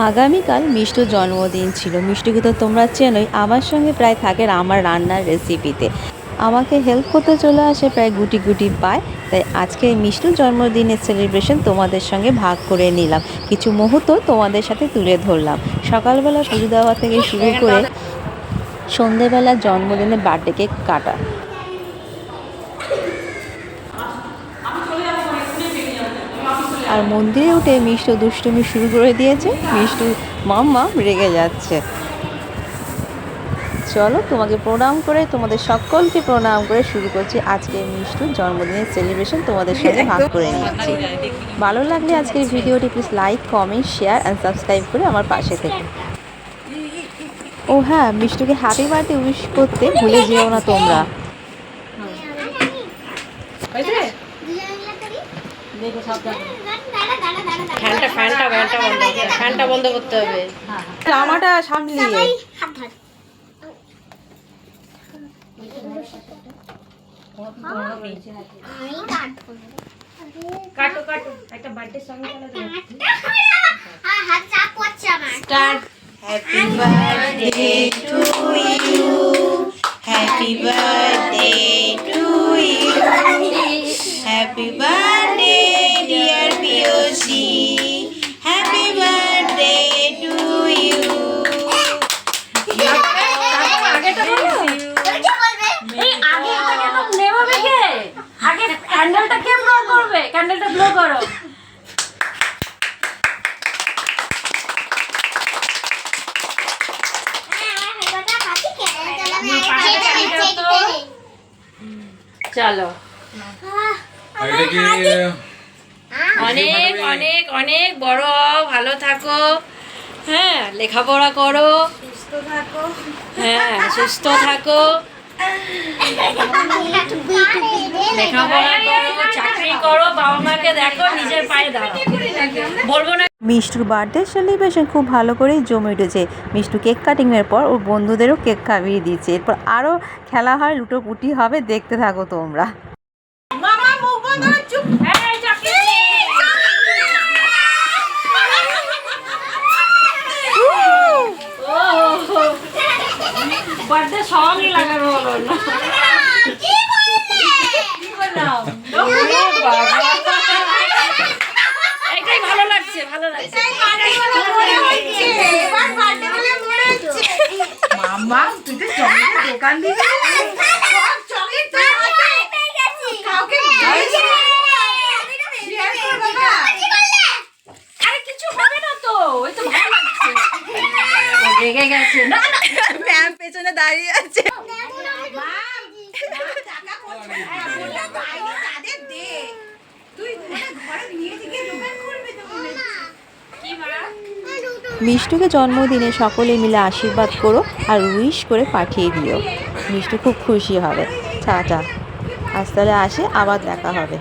আগামীকাল মিষ্টুর জন্মদিন ছিল। মিষ্টুকে তো তোমরা চেনোই, আমার সঙ্গে প্রায় থাকে আমার রান্নার রেসিপিতে। আমাকে হেল্প করতে চলে আসে, প্রায় গুটি গুটি পায়। তাই আজকে মিষ্টুর জন্মদিনের সেলিব্রেশন তোমাদের সঙ্গে ভাগ করে নিলাম, কিছু মুহূর্ত তোমাদের সাথে তুলে ধরলাম। সকালবেলা পুজো দেওয়া থেকে শুরু করে সন্ধেবেলা জন্মদিনের বার্থডে কেক কাটা। আর মন্দিরে উঠে মিষ্টু দুষ্টুমি শুরু করে দিয়েছে। মিষ্টু মাম্মা রেগে যাচ্ছে। চলো তোমাকে প্রণাম করে, তোমাদের সকলকে প্রণাম করে শুরু করছি আজকে মিষ্টুর জন্মদিনের সেলিব্রেশন তোমাদের সঙ্গে ভাগ করে নিচ্ছি। ভালো লাগলে আজকের ভিডিওটি please like, comment, share and subscribe করে আমার পাশে থেকে। ও হ্যাঁ, মিষ্টুকে হ্যাপি বার্থডে উইশ করতে ভুলে যেও না তোমরা। ফ্যানটা বন্ধ করতে হবে। জামাটা সামলিয়ে কাটো কাটো একটা birthday song Start. Happy birthday to you. Happy birthday to you. Happy birthday, dear Piyoshi. Happy birthday to you. আগে ক্যান্ডেলটা কে ব্লো করবে? ক্যান্ডেলটা ব্লো করো। চলো, অনেক অনেক অনেক বড় হও, ভালো থাকো, হ্যাঁ, লেখাপড়া করো, সুস্থ থাকো, হ্যাঁ, সুস্থ থাকো, লেখাপড়া করো, চাকরি করো, বাবা মাকে দেখো, নিজের পায়ে দাঁড়াও। বলবো না। মিষ্টুর বার্থডে সেলিব্রেশন খুব ভালো করেই জমে উঠেছে। মিষ্টু কেক কাটিংয়ের পর ওর বন্ধুদেরও কেক খাইয়ে দিচ্ছে। এরপর আরও খেলা হয়, লুটোপুটি হবে, দেখতে থাকো তোমরা। বার্থডে সঙ্গই লাগানো হলো না। এটাই ভালো লাগছে, ভালো লাগছে। মামা, তুই তো চকলেটের দোকান দিবি? চকলেট তো কাউকে আরে কিছু হবে না তো, ওই তো ভালো লাগছে। রেগে গেছে না, ম্যাম পেছনে দাঁড়িয়ে আছে। মিষ্টুকে জন্মদিনে সকলে মিলে আশীর্বাদ করো আর উইশ করে পাঠিয়ে দিও। মিষ্টু খুব খুশি হবে। টাটা, আজ তাহলে আসি, আবার দেখা হবে।